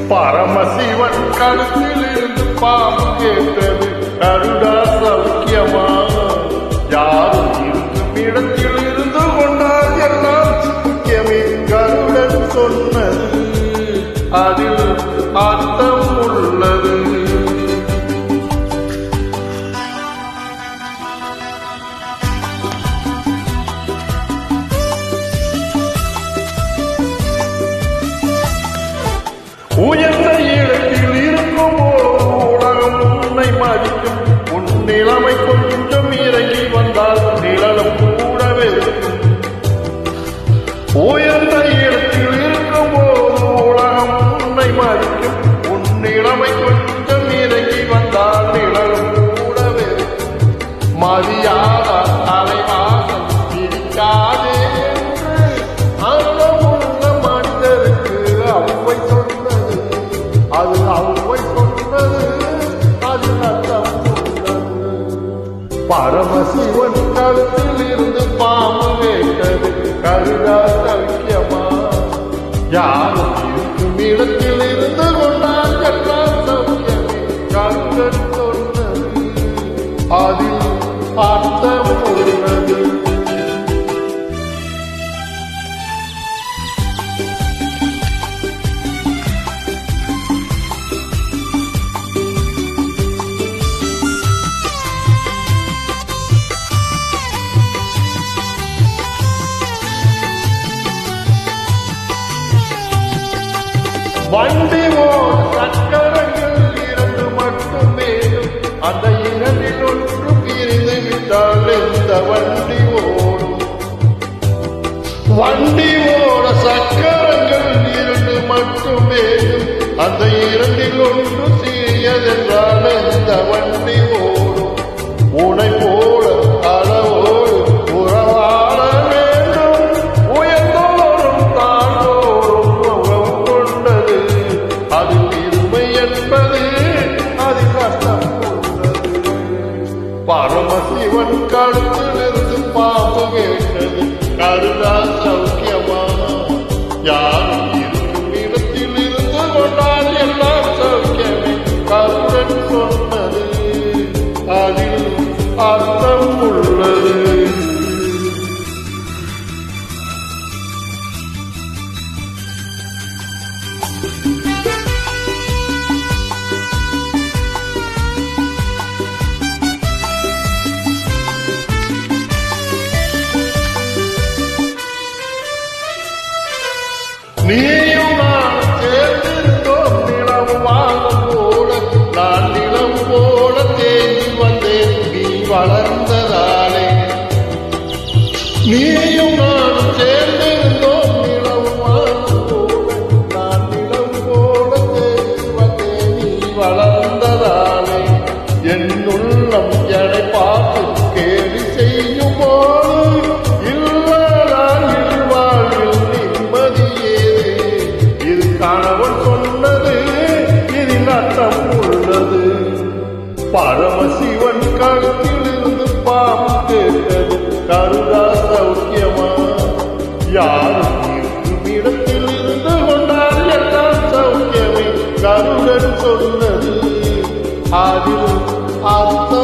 பரமசிவன் கழுத்திலிருந்து பாம்பு கேட்டது கருடா சௌக்கியமா? யாரும் இருக்கும் இடத்தில் இருந்து கொண்டால் எல்லாம் முக்கியமே கருடன் சொன்னது அதில் அர்த்தம் உள்ளது. உயர்ந்த இடத்தில் இருக்கும் உலகம் உன்னை மதிக்கும். உன் நிலைமை கொஞ்சம் இறங்கி வந்தால் நிழலும் கூடவே இருக்கும். உயர்ந்த இடத்தில் இருக்கும் உலகம் உன்னை மதிக்கும். உன் நிலைமை கொஞ்சம் இறங்கி வந்தால் நிழலும் கூடவே இருக்கும். மதியாத தலைவாசம் பிரிக்காதே என்று அர்த்தமுள்ள மனிதருக்கு அவ்வை சொன்னது. அது அவ்வை சொன்னது, அது அர்த்தம் உள்ளது. பரமசிவன் கழுத்தில் இருந்து பாம்பு கேட்டது கருடா சௌக்கியமா? யாரும் இருக்கும் இடத்தில் இருந்து கொண்டால் எல்லாம் சௌக்கியமே கருடன் சொன்னது அதில் அர்த்தம் உள்ளது. வண்டி ஓர் சக்கரங்கள் இரண்டு மட்டுமே, அந்த இரண்டில் ஒன்று பிரிந்து விட்டால் இந்த வண்டி ஓடும். வண்டி ஓட சக்கரங்கள் இரண்டு மட்டுமே, அந்த இரண்டில் ஒன்று சிறியதென்றால் இந்த வண்டி ஓடும். உனை போல அளவோடு உறவாட வேண்டும், உயர்ந்தோறும் தாழ்ந்தோறும் உறவு கொண்டது. அதில் இருமை என்பது அதில் கஷ்டம் கொண்டது. பரமசிவன் கழுத்திலிருந்து பாம்பு கேட்டது கருடா சௌக்கியமா? யாரும் இருக்கும் இடத்தில் இருந்து கொண்டால் எல்லாம் சௌக்கியமே கருடன் சொன்னது அதில் அர்த்தம் உள்ளது. நீயும் நான் சேர்ந்திருந்தோம் நிலம் வாழும் போல. நான் நிலம் போல தேங்கி வந்தேன் நீ வளர்ந்ததாலே. நீயும் நான் சேர்ந்திருந்தோம் நிலம் வாழும் போல. நான் நிலம் போல தேங்கி வந்தேன் நீ வளர்ந்ததாலே. என் உள்ளம் எனை பார்த்து கேலி செய்யும் போது இல்லதான் இல்வாழ்வில் நிம்மதியே. இது கணவன் சொன்னது இதில் அர்த்தம் உள்ளது. பரமசிவன் கழுத்தில் இருந்து பாம்பு கேட்டது கருடா சௌக்கியமா? யாரும் இருக்கும் இடத்தில் இருந்து கொண்டால் எல்லாம் சௌக்கியமே கருடன் சொன்னது அதில் அர்த்தம்